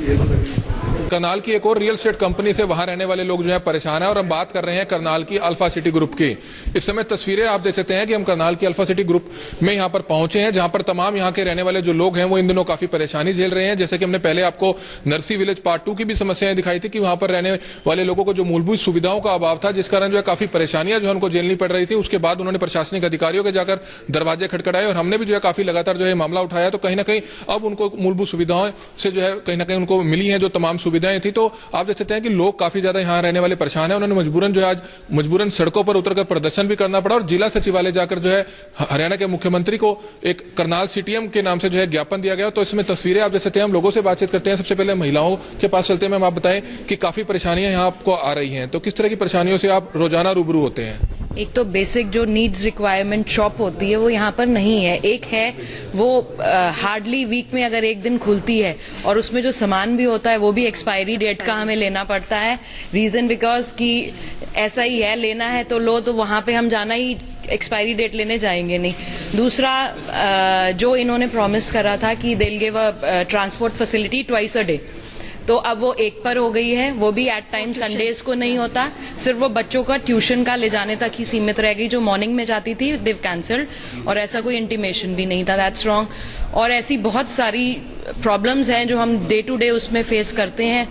करनाल की एक और रियल एस्टेट कंपनी से वहां रहने वाले लोग जो है परेशान है और हम बात कर रहे हैं करनाल की अल्फा सिटी ग्रुप की। इस समय तस्वीरें आप देख सकते हैं कि हम करनाल की अल्फा सिटी ग्रुप में यहां पर पहुंचे हैं, जहां पर तमाम यहां के रहने वाले जो लोग हैं वो इन दिनों काफी परेशानी झेल रहे हैं। जैसे कि हमने पहले आपको नरसी विलेज पार्ट 2 की भी समस्याएं दिखाई थी कि वहां पर रहने वाले लोगों को जो मूलभूत सुविधाओं का अभाव था, जिस कारण जो है काफी परेशानियां जो है उनको झेलनी पड़ रही थी। उसके बाद उन्होंने प्रशासनिक अधिकारियों के जाकर दरवाजे खटखटाए और हमने भी जो है काफी लगातार जो है मामला उठाया, तो कहीं ना कहीं अब उनको मूलभूत सुविधाओं से जो है कहीं ना कहीं उनको मिली है जो तमाम सुविधाएं थी। तो आप देख सकते हैं कि लोग काफी ज्यादा यहां रहने वाले परेशान हैं। उन्होंने मजबूरन जो है आज मजबूरन सड़कों पर उतरकर प्रदर्शन भी करना पड़ा और जिला सचिवालय जाकर जो है हरियाणा के मुख्यमंत्री को एक करनाल सीटीएम के नाम से जो है ज्ञापन दिया गया। तो इसमें तस्वीरें आप देख सकते हैं, हम लोगों से बातचीत करते हैं। सबसे पहले महिलाओं के पास चलते हैं। मैम, आप बताएं कि काफी परेशानियां यहाँ आपको आ रही हैं, तो किस तरह की परेशानियों से आप रोजाना रूबरू होते हैं? एक तो बेसिक जो नीड्स रिक्वायरमेंट शॉप होती है वो यहाँ पर नहीं है। एक है वो हार्डली वीक में अगर एक दिन खुलती है और उसमें जो सामान भी होता है वो भी एक्सपायरी डेट का हमें लेना पड़ता है। रीजन बिकॉज कि ऐसा ही है, लेना है तो लो, तो वहां पे हम जाना ही एक्सपायरी डेट लेने जाएंगे नहीं। दूसरा जो इन्होंने प्रॉमिस करा था कि they will give a transport facility twice a day, तो अब वो एक पर हो गई है। वो भी एट टाइम संडेज को नहीं होता, सिर्फ वो बच्चों का ट्यूशन का ले जाने तक ही सीमित रह गई। जो मॉर्निंग में जाती थी देव कैंसल्ड और ऐसा कोई इंटीमेशन भी नहीं था। That's wrong. और ऐसी बहुत सारी प्रॉब्लम्स हैं जो हम डे टू डे उसमें फेस करते हैं।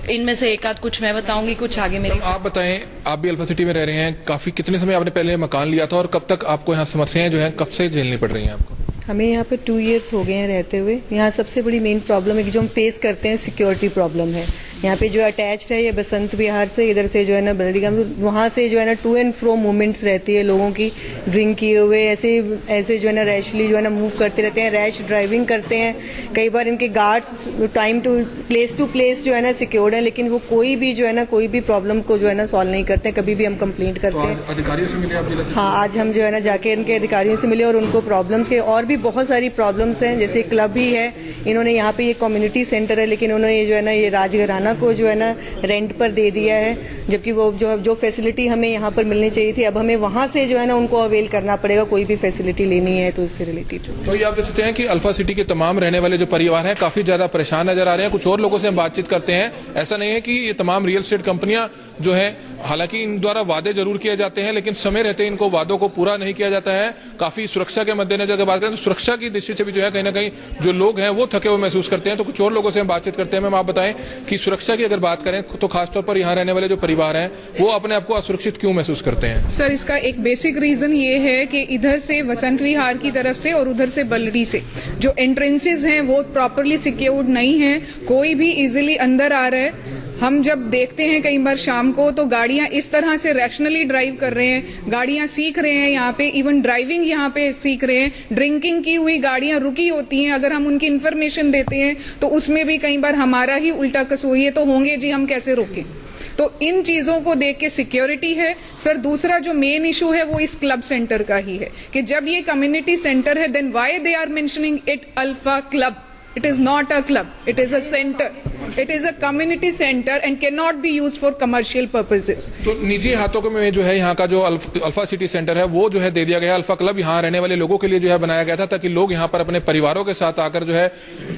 इनमें से एक आध कुछ मैं बताऊंगी, कुछ आगे मेरी। आप बताएं, आप भी अल्फा सिटी में रह रहे हैं, काफी कितने समय आपने पहले मकान लिया था और कब तक आपको यहाँ समस्याएं जो है कब से झेलनी पड़ रही हैं आपको? हमें यहाँ पे 2 इयर्स हो गए हैं रहते हुए। यहाँ सबसे बड़ी मेन प्रॉब्लम है कि जो हम फेस करते हैं सिक्योरिटी प्रॉब्लम है। यहाँ पे जो अटैच्ड है ये बसंत विहार से, इधर से जो है ना बल्दिगम, वहाँ से जो है ना टू एंड फ्रो मूवमेंट्स रहती है लोगों की, ड्रिंक किए हुए ऐसे जो है ना रैशली जो है ना मूव करते रहते हैं, रैश ड्राइविंग करते हैं। कई बार इनके गार्ड्स टाइम टू प्लेस जो है ना सिक्योर्ड है, लेकिन वो कोई भी जो है ना कोई भी प्रॉब्लम को जो है ना सॉल्व नहीं करते। कभी भी हम कंप्लेंट करते हैं। अधिकारियों से मिले आप जिला? हाँ, आज हम जो है ना जाके इनके अधिकारियों से मिले और उनको प्रॉब्लम्स के और भी बहुत सारी प्रॉब्लम्स हैं। जैसे क्लब ही है, इन्होंने यहाँ पे ये कम्युनिटी सेंटर है, लेकिन उन्होंने ये जो है ना ये राजघराना को जो है ना रेंट पर दे दिया है, जबकि वो जो फैसिलिटी हमें यहाँ पर मिलनी चाहिए थी, अब हमें वहाँ से जो है ना उनको अवेल करना पड़ेगा कोई भी फैसिलिटी लेनी है तो इससे रिलेटेड। तो ये आप देख सकते हैं कि अल्फा सिटी के तमाम रहने वाले जो परिवार हैं काफी ज्यादा परेशान नजर आ रहे हैं। कुछ और लोगों से हम बातचीत करते हैं। ऐसा नहीं है कि ये तमाम रियल एस्टेट कंपनियां जो है, हालांकि इन द्वारा वादे जरूर किए जाते हैं, लेकिन समय रहते इनको वादों को पूरा नहीं किया जाता है। काफी सुरक्षा के मद्देनजर अगर बात करें तो सुरक्षा की दृष्टि से भी जो है कहीं ना कहीं जो लोग हैं वो थके हुए महसूस करते हैं। तो कुछ और लोगों से हम बातचीत करते हैं। मैम, आप बताएं कि सुरक्षा की अगर बात करें तो खासतौर पर यहाँ रहने वाले जो परिवार हैं वो अपने आप को असुरक्षित क्यों महसूस करते हैं? सर, इसका एक बेसिक रीजन ये है कि इधर से वसंत विहार की तरफ से और उधर से बल्लड़ी से जो एंट्रेंसेज हैं वो प्रॉपरली सिक्योर्ड नहीं है। कोई भी इजीली अंदर आ रहा है। हम जब देखते हैं कई बार शाम को तो गाड़ियां इस तरह से रैशनली ड्राइव कर रहे हैं, गाड़ियां सीख रहे हैं यहाँ पे, इवन ड्राइविंग यहाँ पे सीख रहे हैं। ड्रिंकिंग की हुई गाड़ियां रुकी होती हैं, अगर हम उनकी इन्फॉर्मेशन देते हैं तो उसमें भी कई बार हमारा ही उल्टा कसूर, ये तो होंगे जी, हम कैसे रोकें। तो इन चीजों को देख के सिक्योरिटी है। सर, दूसरा जो मेन इशू है वो इस क्लब सेंटर का ही है कि जब ये कम्युनिटी सेंटर है then why they are mentioning it alpha club. It is not a club. It is a center. It is a community center and cannot be used for commercial purposes. तो निजी हाथों में जो है यहाँ का जो अल्फा सिटी सेंटर है वो जो है दे दिया गया। अल्फा क्लब यहाँ रहने वाले लोगों के लिए जो है बनाया गया था ताकि लोग यहाँ पर अपने परिवारों के साथ आकर जो है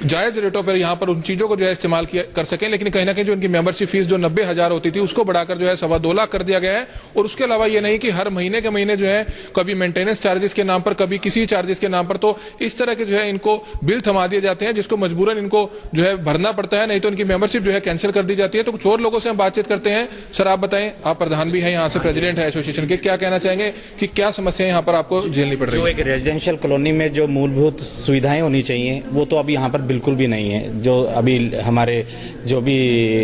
जायज रेटों पर यहाँ पर उन चीजों को जो है इस्तेमाल कर सकें। लेकिन कहीं ना कहीं जो उनकी मेंबरशिप फीस जो 90,000 होती थी उसको बढ़ाकर जो है 2.25 लाख कर दिया गया है। और उसके अलावा ये नहीं कि हर महीने के महीने जो है कभी मेंटेनेंस चार्जेस के नाम पर, कभी किसी चार्जेस के नाम पर, तो इस तरह के जो है इनको बिल थमा दिए जाते हैं जिसको मजबूरन इनको जो है भरना पड़ता है, नहीं तो उनकी मेंबरशिप जो है कैंसिल कर दी जाती है। तो कुछ और लोगों से हम बातचीत करते हैं। सर, आप बताएं, आप प्रधान भी हैं यहाँ से, प्रेसिडेंट है एसोसिएशन के, क्या कहना चाहेंगे कि क्या समस्याएं यहाँ पर आपको झेलनी पड़ रही है? जो एक रेजिडेंशियल कॉलोनी में जो मूलभूत सुविधाएं होनी चाहिए वो तो अभी यहाँ पर बिल्कुल भी नहीं है। जो अभी हमारे जो भी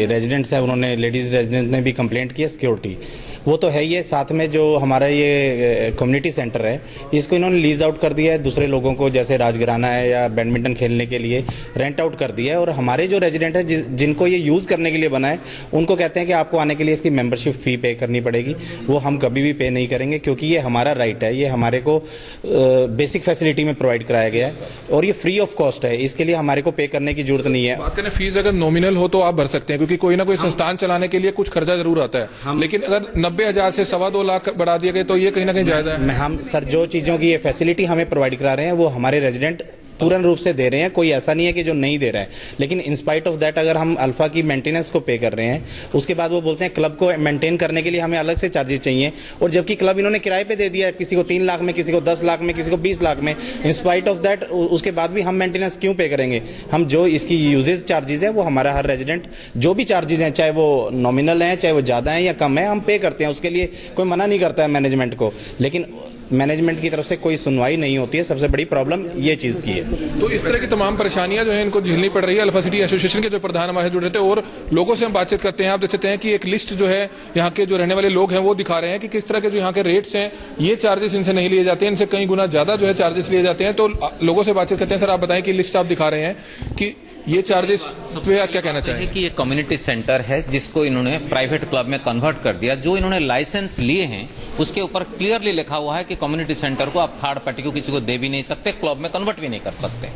रेजिडेंट्स हैं उन्होंने, लेडीज रेजिडेंट ने भी कंप्लेंट की है, सिक्योरिटी वो तो है ही है। साथ में जो हमारा ये कम्युनिटी सेंटर है इसको इन्होंने लीज आउट कर दिया है दूसरे लोगों को, जैसे राजघराना है या बैडमिंटन खेलने के लिए रेंट आउट कर दिया है। और हमारे जो रेजिडेंट है जिनको ये यूज करने के लिए बना है उनको कहते हैं कि आपको आने के लिए इसकी मेंबरशिप फी पे करनी पड़ेगी। वो हम कभी भी पे नहीं करेंगे क्योंकि ये हमारा राइट है, ये हमारे को बेसिक फैसिलिटी में प्रोवाइड कराया गया है और ये फ्री ऑफ कॉस्ट है। इसके लिए हमारे को पे करने की जरूरत नहीं है। बात करें फीस, अगर नॉमिनल हो तो आप भर सकते हैं क्योंकि कोई ना कोई संस्थान चलाने के लिए कुछ खर्चा जरूर आता है, लेकिन अगर 90,000 से 2.25 लाख बढ़ा दिए गए तो ये कहीं ना कहीं ज्यादा है। हम सर जो चीजों की ये फैसिलिटी हमें प्रोवाइड करा रहे हैं वो हमारे रेजिडेंट पूर्ण रूप से दे रहे हैं, कोई ऐसा नहीं है कि जो नहीं दे रहा है, लेकिन इन स्पाइट ऑफ दैट अगर हम अल्फा की मेंटेनेंस को पे कर रहे हैं, उसके बाद वो बोलते हैं क्लब को मेंटेन करने के लिए हमें अलग से चार्जेस चाहिए, और जबकि क्लब इन्होंने किराए पे दे दिया है, किसी को 3 लाख में, किसी को 10 लाख में, किसी को 20 लाख में। इन स्पाइट ऑफ दैट उसके बाद भी हम मेंटेनेंस क्यों पे करेंगे? हम जो इसकी यूजेज चार्जेस है वो हमारा हर रेजिडेंट जो भी चार्जेस हैं, चाहे वो नॉमिनल हैं, चाहे वो ज्यादा हैं या कम है, हम पे करते हैं, उसके लिए कोई मना नहीं करता है मैनेजमेंट को, लेकिन मैनेजमेंट की तरफ से कोई सुनवाई नहीं होती है। सबसे बड़ी प्रॉब्लम ये चीज की है। तो इस तरह की तमाम परेशानियां जो है इनको झेलनी पड़ रही है। अल्फा सिटी एसोसिएशन के जो प्रधान हमारे जुड़ रहे थे और लोगों से हम बातचीत करते हैं। आप देख सकते हैं कि एक लिस्ट जो है यहाँ के जो रहने वाले लोग हैं वो दिखा रहे हैं कि किस तरह के जो यहाँ के रेट्स हैं, ये चार्जेस इनसे नहीं लिए जाते हैं, इनसे कई गुना ज्यादा जो है चार्जेस लिए जाते हैं। तो लोगों से बातचीत करते हैं। सर आप बताएं कि लिस्ट आप दिखा रहे हैं कि ये चार्जेस पे क्या कहना चाहिए? कि ये कम्युनिटी सेंटर है जिसको इन्होंने प्राइवेट क्लब में कन्वर्ट कर दिया। जो इन्होंने लाइसेंस लिए हैं उसके ऊपर क्लियरली लिखा हुआ है कि कम्युनिटी सेंटर को आप थर्ड पार्टी को किसी को दे भी नहीं सकते, क्लब में कन्वर्ट भी नहीं कर सकते।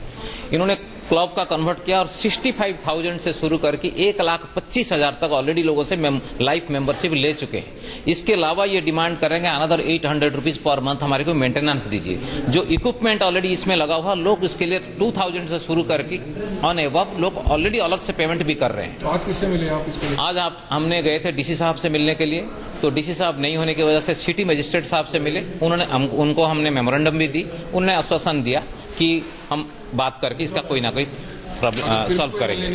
इन्होंने क्लब का कन्वर्ट किया और 65,000 से शुरू करके 1,25,000 तक ऑलरेडी लोगों से लाइफ मेंबरशिप ले चुके हैं। इसके अलावा ये डिमांड करेंगे अनदर 800 रुपीज पर मंथ हमारे को मेंटेनेंस दीजिए। जो इक्विपमेंट ऑलरेडी इसमें लगा हुआ, लोग इसके लिए 2,000 से शुरू करके ऑन एवब लोग ऑलरेडी अलग से पेमेंट भी कर रहे हैं। तो आज किससे मिले आप इसके लिए? आज हमने गए थे डीसी साहब से मिलने के लिए, तो डीसी साहब नहीं होने की वजह से सिटी मजिस्ट्रेट साहब से मिले। उनको हमने मेमोरेंडम भी दी, उन्होंने आश्वासन दिया कि हम बात करके इसका कोई ना कोई प्रॉब्लम सॉल्व करेंगे।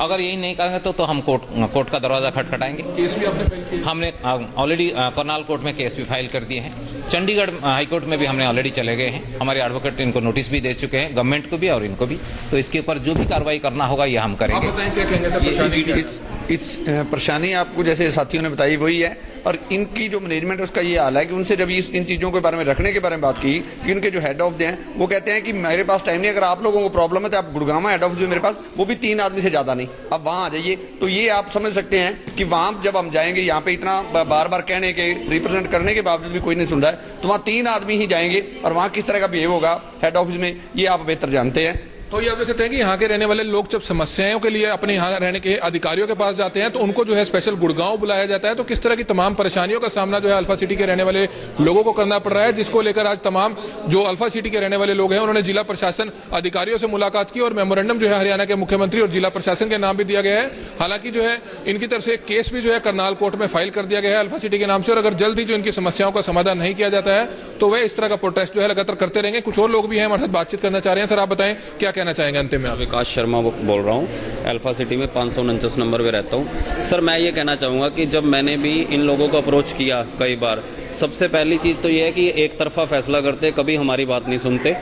अगर यही नहीं करेंगे तो हम कोर्ट का दरवाजा खटखटाएंगे। केस भी आपने फाइल किया? हमने ऑलरेडी करनाल कोर्ट में केस भी फाइल कर दिए हैं। चंडीगढ़ हाईकोर्ट में भी हमने ऑलरेडी चले गए हैं। हमारे एडवोकेट इनको नोटिस भी दे चुके हैं, गवर्नमेंट को भी और इनको भी। तो इसके ऊपर जो भी कार्रवाई करना होगा ये हम करेंगे। आप बताएं क्या कहेंगे सर? परेशानी क्या है? इस परेशानी आपको जैसे साथियों ने बताई वही है, और इनकी जो मैनेजमेंट है उसका ये हाल है कि उनसे जब इन चीज़ों के बारे में रखने के बारे में बात की कि इनके जो हेड ऑफ हैं वो कहते हैं कि मेरे पास टाइम नहीं, अगर आप लोगों को प्रॉब्लम है तो आप गुड़गांव हेड ऑफ जो मेरे पास वो भी 3 आदमी से ज़्यादा नहीं, अब वहाँ आ जाइए। तो ये आप समझ सकते हैं कि वहाँ जब हम जाएंगे, यहाँ पे इतना बार बार कहने के रिप्रेजेंट करने के बावजूद भी कोई नहीं सुन रहा है, तो वहाँ 3 आदमी ही जाएंगे और वहाँ किस तरह का बिहेव होगा हेड ऑफिस में ये आप बेहतर जानते हैं। तो ये आप देख सकते हैं कि यहाँ के रहने वाले लोग जब समस्याओं के लिए अपने यहाँ रहने के अधिकारियों के पास जाते हैं तो उनको जो है स्पेशल गुड़गांव बुलाया जाता है। तो किस तरह की तमाम परेशानियों का सामना जो है अल्फा सिटी के रहने वाले लोगों को करना पड़ रहा है, जिसको लेकर आज तमाम जो अल्फा सिटी के रहने वाले लोग हैं उन्होंने जिला प्रशासन अधिकारियों से मुलाकात की और मेमोरेंडम जो है हरियाणा के मुख्यमंत्री और जिला प्रशासन के नाम भी दिया गया है। हालांकि जो है इनकी तरफ से केस भी जो है करनाल कोर्ट में फाइल कर दिया गया है अल्फा सिटी के नाम से, और अगर जल्द ही जो इनकी समस्याओं का समाधान नहीं किया जाता है तो वह इस तरह का प्रोटेस्ट जो है लगातार करते रहेंगे। कुछ और लोग भी हैं हमारे साथ बातचीत करना चाह रहे हैं। सर आप बताएं क्या कहना चाहेंगे अंतिम में? विकास शर्मा बोल रहा हूँ, अल्फा सिटी में 549 नंबर पे रहता हूँ। सर मैं ये कहना चाहूँगा कि जब मैंने भी इन लोगों को अप्रोच किया कई बार, सबसे पहली चीज़ तो ये है कि एक तरफा फैसला करते, कभी हमारी बात नहीं सुनते।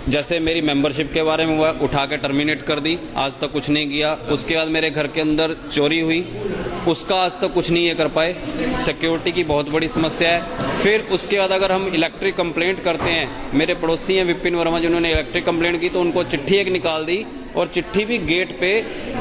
जैसे मेरी मेंबरशिप के बारे में उठा के टर्मिनेट कर दी, आज तक कुछ नहीं किया। उसके बाद मेरे घर के अंदर चोरी हुई, उसका आज तक कुछ नहीं ये कर पाए। सिक्योरिटी की बहुत बड़ी समस्या है। फिर उसके बाद अगर हम इलेक्ट्रिक कंप्लेंट करते हैं, मेरे पड़ोसी हैं विपिन वर्मा जिन्होंने इलेक्ट्रिक कंप्लेंट की, तो उनको चिट्ठी एक निकाल दी और चिट्ठी भी गेट पे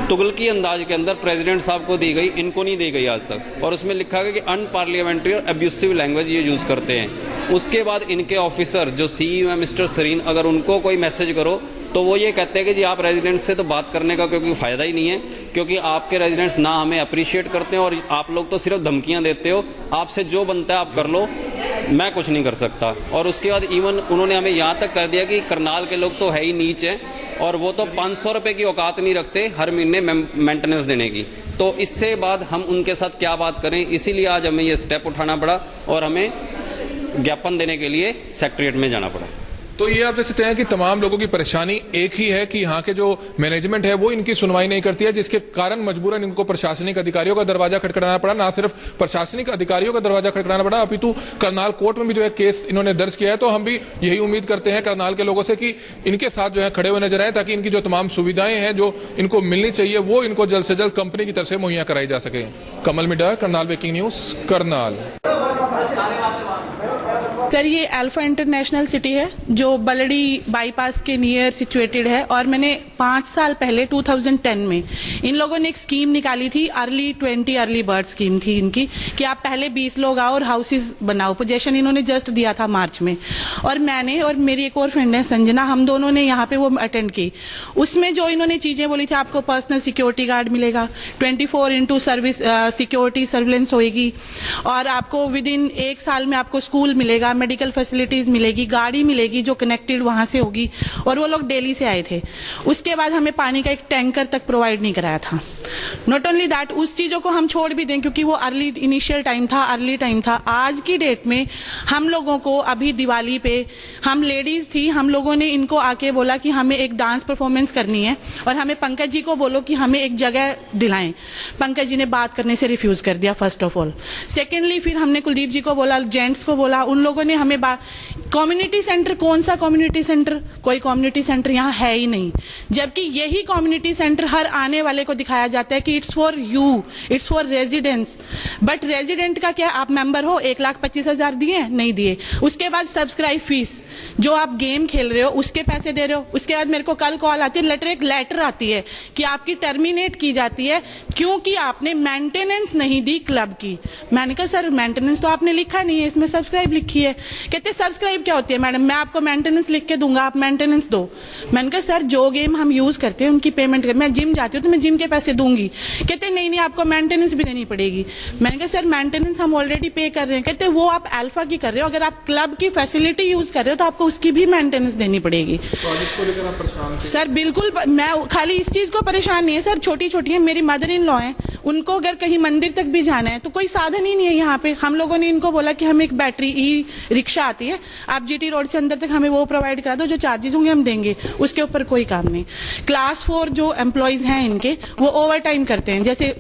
तुगलकी अंदाज के अंदर प्रेसिडेंट साहब को दी गई, इनको नहीं दी गई आज तक। और उसमें लिखा गया कि अनपार्लियामेंट्री और अब्यूसिव लैंग्वेज ये यूज करते हैं। उसके बाद इनके ऑफिसर जो सीईओ है मिस्टर सरीन, अगर उनको कोई मैसेज करो तो वो ये कहते हैं कि जी आप रेजिडेंट्स से तो बात करने का क्योंकि फायदा ही नहीं है, क्योंकि आपके रेजिडेंट्स ना हमें अप्रिशिएट करते हैं और आप लोग तो सिर्फ धमकियां देते हो, आपसे जो बनता है आप कर लो, मैं कुछ नहीं कर सकता। और उसके बाद इवन उन्होंने हमें यहाँ तक कर दिया कि करनाल के लोग तो है ही नीच हैं और वो तो 500 रुपए की औकात नहीं रखते हर महीने मेंटेनेंस देने की। तो इससे बाद हम उनके साथ क्या बात करें, इसीलिए आज हमें ये स्टेप उठाना पड़ा और हमें ज्ञापन देने के लिए सेक्रेटरीएट में जाना पड़ा। तो ये आप देख सकते हैं कि तमाम लोगों की परेशानी एक ही है कि यहाँ के जो मैनेजमेंट है वो इनकी सुनवाई नहीं करती है, जिसके कारण मजबूरन इनको प्रशासनिक अधिकारियों का दरवाजा खटखटाना पड़ा। ना सिर्फ प्रशासनिक अधिकारियों का दरवाजा खटखटाना पड़ा, अपितु करनाल कोर्ट में भी जो है केस इन्होंने दर्ज किया है। तो हम भी यही उम्मीद करते हैं करनाल के लोगों से कि इनके साथ जो है खड़े हुए नजर आए, ताकि इनकी जो तमाम सुविधाएं हैं जो इनको मिलनी चाहिए वो इनको जल्द से जल्द कंपनी की तरफ से मुहैया कराई जा सके। Kamal Mida, Karnal breaking news, Karnal. Sir ये अल्फा इंटरनेशनल सिटी है जो बलड़ी बाईपास के नियर सिचुएटेड है, और मैंने 5 साल पहले 2010 में इन लोगों ने एक स्कीम निकाली थी, अर्ली बर्ड स्कीम थी इनकी, कि आप पहले 20 लोग आओ और हाउसेस बनाओ। पोजेशन इन्होंने जस्ट दिया था मार्च में, और मैंने और मेरी एक और फ्रेंड है संजना, हम दोनों ने यहाँ पे वो अटेंड की। उसमें जो इन्होंने चीजें बोली थी, आपको पर्सनल सिक्योरिटी गार्ड मिलेगा, 24x सर्विस सिक्योरिटी सर्विलेंस होगी, और आपको विद इन 1 साल में आपको स्कूल मिलेगा, मेडिकल फैसिलिटीज मिलेगी, गाड़ी मिलेगी जो कनेक्टेड वहां से होगी, और वो लोग दिल्ली से आए थे। उसके बाद हमें पानी का एक टैंकर तक प्रोवाइड नहीं कराया था। नॉट ओनली दैट, उस चीजों को हम छोड़ भी दें क्योंकि वो अर्ली इनिशियल टाइम था, अर्ली टाइम था। आज की डेट में हम लोगों को अभी दिवाली पे, हम लेडीज थी, हम लोगों ने इनको आके बोला कि हमें एक डांस परफॉर्मेंस करनी है और हमें पंकज जी को बोलो कि हमें एक जगह दिलाएं। पंकज जी ने बात करने से रिफ्यूज कर दिया फर्स्ट ऑफ ऑल। सेकेंडली फिर हमने कुलदीप जी को बोला, जेंट्स को बोला, उन लोगों ने हमें कम्युनिटी सेंटर, कौन सा कम्युनिटी सेंटर, कोई कम्युनिटी सेंटर यहाँ है ही नहीं। जबकि यही कम्युनिटी सेंटर हर आने वाले को दिखाया जाता है कि it's for you, it's for residents. But resident का क्या, आप मेंबर हो, 1,25,000 दिए, नहीं दिए। उसके बाद सब्सक्राइब फीस, जो आप गेम खेल रहे हो उसके पैसे दे रहे हो। उसके बाद मेरे को कल कॉल आती है, एक लेटर आती है कि आपकी टर्मिनेट की जाती है क्योंकि आपने मेंटेनेंस नहीं दी क्लब की। मैंने कहा सर मेंटेनेंस तो आपने लिखा नहीं है, इसमें सब्सक्राइब लिखी है। कहते सब्सक्राइब क्या होती है मैडम, मैं आपको मेंटेनेंस लिख के दूंगा, आप मेंटेनेंस दो। मैंने कहा सर जो गेम हम यूज करते हैं उनकी पेमेंट कर, मैं जिम जाती हूँ तो मैं जिम के पैसे दूंगी। कहते नहीं नहीं आपको मेंटेनेंस भी देनी पड़ेगी। मैंने कहा सर मेंटेनेंस हम ऑलरेडी पे कर रहे हैं। कहते वो आप अल्फा की कर रहे हो, अगर आप क्लब की फैसिलिटी यूज कर रहे हो तो आपको उसकी भी मेंटेनेंस देनी पड़ेगी। सर बिल्कुल, मैं खाली इस चीज को परेशान नहीं है सर, छोटी छोटी है, मेरी मदर इन लॉ है, उनको अगर कहीं मंदिर तक भी जाना है तो कोई साधन ही नहीं है यहाँ पे। हम लोगों ने इनको बोला कि हमें एक बैटरी ई रिक्शा आती है, आप जीटी रोड से अंदर तक हमें वो प्रोवाइड करा दो, जो चार्जेस होंगे हम देंगे, उसके ऊपर कोई काम नहीं। क्लास 4 जो एम्प्लॉयज हैं इनके, वो ओवर टाइम करते हैं, जैसे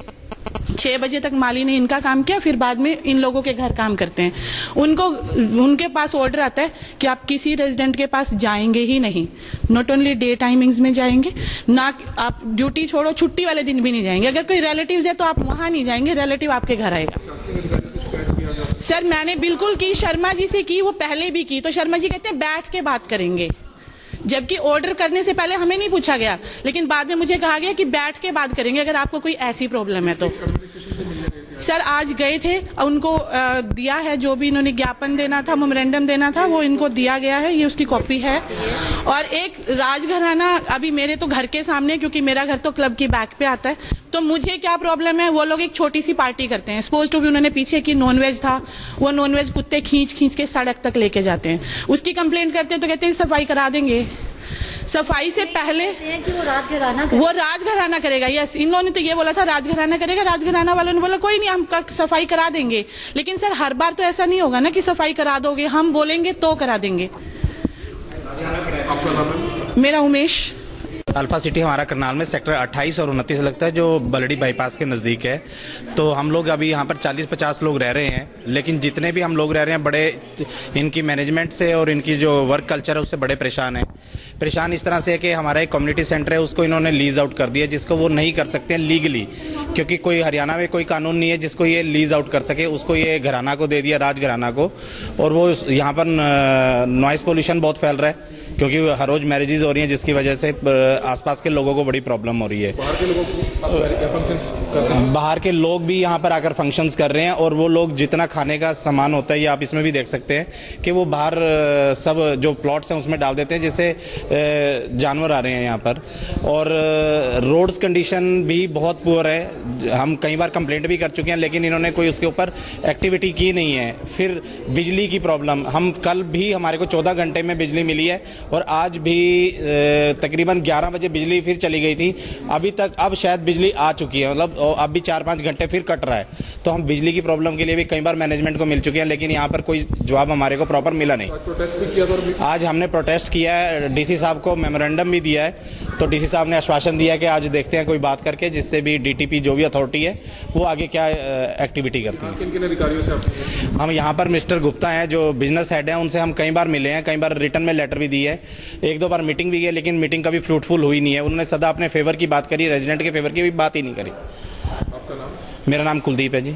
6 बजे तक माली ने इनका काम किया, फिर बाद में इन लोगों के घर काम करते हैं। उनके पास ऑर्डर आता है कि आप किसी रेजिडेंट के पास जाएंगे ही नहीं। नॉट ओनली डे टाइमिंग्स में जाएंगे, ना आप ड्यूटी छोड़ो छुट्टी वाले दिन भी नहीं जाएंगे। अगर कोई रिलेटिव्स है तो आप वहां नहीं जाएंगे, रिलेटिव आपके घर आएगा। सर मैंने बिल्कुल की, शर्मा जी से की, वो पहले भी की, तो शर्मा जी कहते हैं बैठ के बात करेंगे, जबकि ऑर्डर करने से पहले हमें नहीं पूछा गया, लेकिन बाद में मुझे कहा गया कि बैठ के बात करेंगे अगर आपको कोई ऐसी प्रॉब्लम है तो। सर आज गए थे, उनको दिया है जो भी इन्होंने ज्ञापन देना था, मेमोरेंडम देना था, वो इनको दिया गया है, ये उसकी कॉपी है। और एक राजघराना अभी मेरे तो घर के सामने, क्योंकि मेरा घर तो क्लब की बैक पे आता है, तो मुझे क्या प्रॉब्लम है, वो लोग एक छोटी सी पार्टी करते हैं, सपोज टू भी उन्होंने पीछे की नॉनवेज था, वो नॉनवेज कुत्ते खींच खींच के सड़क तक लेके जाते हैं, उसकी कंप्लेंट करते हैं तो कहते हैं सफाई करा देंगे। सफाई से पहले कि वो राजघराना करेगा। यस, इन लोगों ने तो ये बोला था राजघराना करेगा, राजघराना वालों ने बोला कोई नहीं हम सफाई करा देंगे। लेकिन सर हर बार तो ऐसा नहीं होगा ना कि सफाई करा दोगे, हम बोलेंगे तो करा देंगे। मेरा उमेश। अल्फा सिटी हमारा करनाल में सेक्टर 28 और 29 लगता है, जो बलड़ी बाईपास के नज़दीक है। तो हम लोग अभी यहाँ पर 40-50 लोग रह रहे हैं, लेकिन जितने भी हम लोग रह रहे हैं बड़े इनकी मैनेजमेंट से और इनकी जो वर्क कल्चर है उससे बड़े परेशान हैं। परेशान इस तरह से है कि हमारा एक कम्युनिटी सेंटर है, उसको इन्होंने लीज आउट कर दिया, जिसको वो नहीं कर सकते हैं लीगली, क्योंकि कोई हरियाणा में कोई कानून नहीं है जिसको ये लीज आउट कर सके। उसको ये घराना को दे दिया, राजघराना को, और वो यहाँ पर नॉइस पोल्यूशन बहुत फैल रहा है क्योंकि हर रोज मैरिजेज हो रही हैं, जिसकी वजह से आसपास के लोगों को बड़ी प्रॉब्लम हो रही है। बाहर के लोग भी यहाँ पर आकर फंक्शंस कर रहे हैं, और वो लोग जितना खाने का सामान होता है, ये आप इसमें भी देख सकते हैं कि वो बाहर सब जो प्लॉट्स हैं उसमें डाल देते हैं, जिससे जानवर आ रहे हैं यहाँ पर। और रोड्स कंडीशन भी बहुत पुअर है, हम कई बार कंप्लेंट भी कर चुके हैं, लेकिन इन्होंने कोई उसके ऊपर एक्टिविटी की नहीं है। फिर बिजली की प्रॉब्लम, हम कल भी हमारे को 14 घंटे में बिजली मिली है, और आज भी तकरीबन 11 बजे बिजली फिर चली गई थी, अभी तक अब शायद बिजली आ चुकी है, मतलब अब भी 4-5 घंटे फिर कट रहा है। तो हम बिजली की प्रॉब्लम के लिए भी कई बार मैनेजमेंट को मिल चुके हैं, लेकिन यहाँ पर कोई जवाब हमारे को प्रॉपर मिला नहीं। आज हमने प्रोटेस्ट किया है, डीसी साहब को मेमोरेंडम भी दिया है, तो डीसी साहब ने आश्वासन दिया कि आज देखते हैं कोई बात करके, जिससे भी डीटीपी जो भी अथॉरिटी है वो आगे क्या एक्टिविटी करती है। किन अधिकारियों से हम यहाँ पर मिस्टर गुप्ता हैं जो बिजनेस हेड हैं, उनसे हम कई बार मिले हैं, कई बार रिटर्न में लेटर भी दिए है, 1-2 बार मीटिंग भी की, लेकिन मीटिंग कभी फ्रूटफुल हुई नहीं है। उन्होंने सदा अपने फेवर की बात करी, रेजिडेंट के फेवर की भी बात ही नहीं करी। आपका नाम? मेरा नाम कुलदीप है जी।